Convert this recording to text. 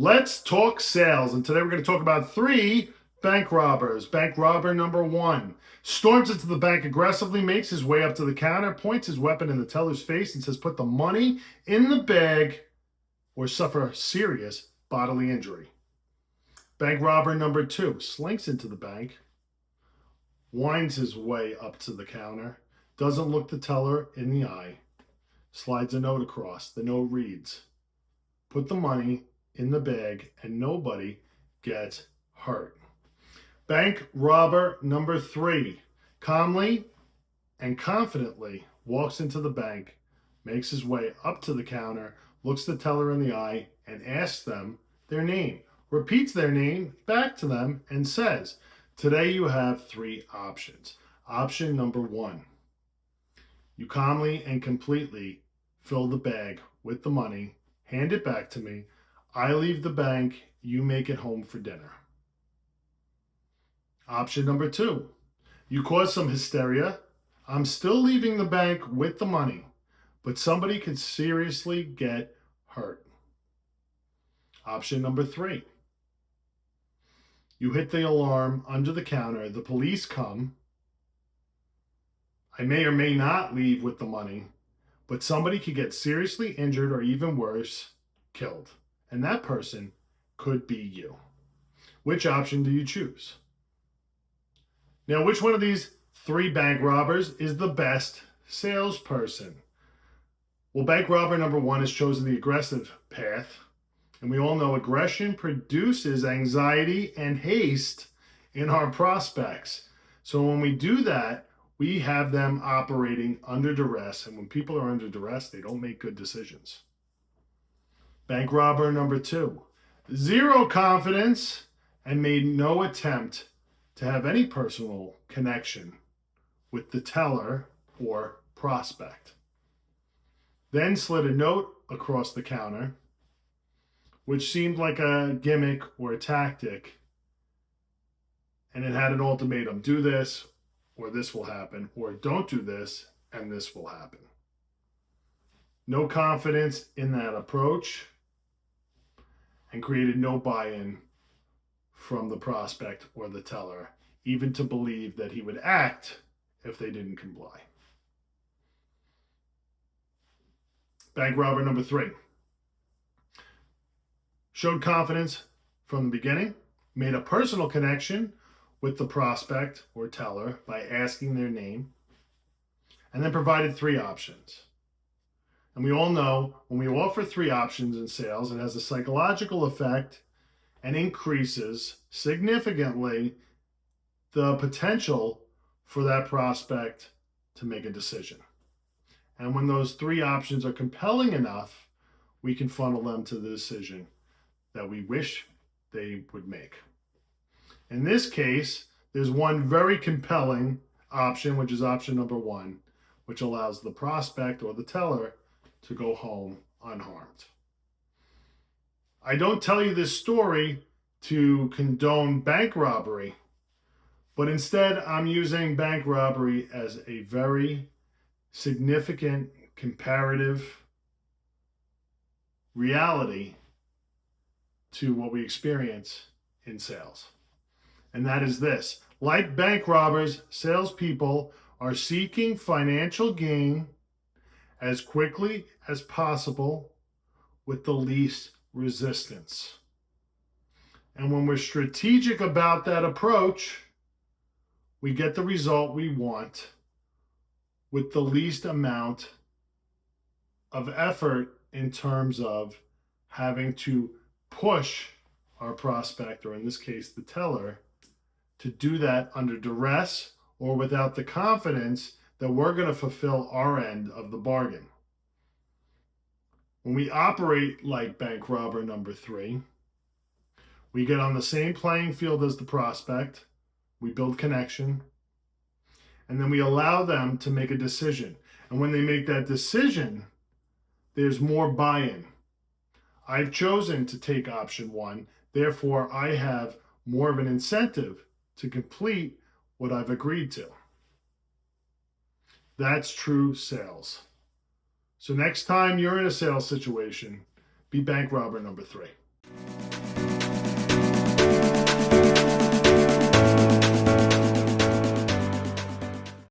Let's talk sales. And today we're going to talk about 3 bank robbers. Bank robber number 1 storms into the bank aggressively, makes his way up to the counter, points his weapon in the teller's face, and says, "Put the money in the bag or suffer serious bodily injury." Bank robber number 2 slinks into the bank, winds his way up to the counter, doesn't look the teller in the eye, slides a note across. The note reads, "Put the money in the bag and nobody gets hurt." Bank robber number 3 calmly and confidently walks into the bank, makes his way up to the counter, looks the teller in the eye, and asks them their name, repeats their name back to them, and says, "Today you have 3 options. Option number 1, you calmly and completely fill the bag with the money, hand it back to me, I leave the bank, you make it home for dinner." Option number 2, you cause some hysteria, I'm still leaving the bank with the money, but somebody could seriously get hurt. Option number 3, you hit the alarm under the counter, the police come, I may or may not leave with the money, but somebody could get seriously injured or even worse, killed. And that person could be you. Which option do you choose? Now, which one of these 3 bank robbers is the best salesperson? Well, bank robber number 1 has chosen the aggressive path. And we all know aggression produces anxiety and haste in our prospects. So when we do that, we have them operating under duress. And when people are under duress, they don't make good decisions. Bank robber number 2, 0 confidence and made no attempt to have any personal connection with the teller or prospect. Then slid a note across the counter, which seemed like a gimmick or a tactic, and it had an ultimatum: do this or this will happen, or don't do this and this will happen. No confidence in that approach, and created no buy-in from the prospect or the teller, even to believe that he would act if they didn't comply. Bank robber number 3 showed confidence from the beginning, made a personal connection with the prospect or teller by asking their name, and then provided 3 options. And we all know when we offer 3 options in sales, it has a psychological effect and increases significantly the potential for that prospect to make a decision. And when those 3 options are compelling enough, we can funnel them to the decision that we wish they would make. In this case, there's one very compelling option, which is option number 1, which allows the prospect or the teller to go home unharmed. I don't tell you this story to condone bank robbery, but instead I'm using bank robbery as a very significant comparative reality to what we experience in sales. And that is this: like bank robbers, salespeople are seeking financial gain as quickly as possible with the least resistance. And when we're strategic about that approach, we get the result we want with the least amount of effort in terms of having to push our prospect, or in this case, the teller, to do that under duress or without the confidence that we're going to fulfill our end of the bargain. When we operate like bank robber number 3, we get on the same playing field as the prospect, we build connection, and then we allow them to make a decision. And when they make that decision, there's more buy-in. I've chosen to take option 1, therefore I have more of an incentive to complete what I've agreed to. That's true sales. So next time you're in a sales situation, be bank robber number 3.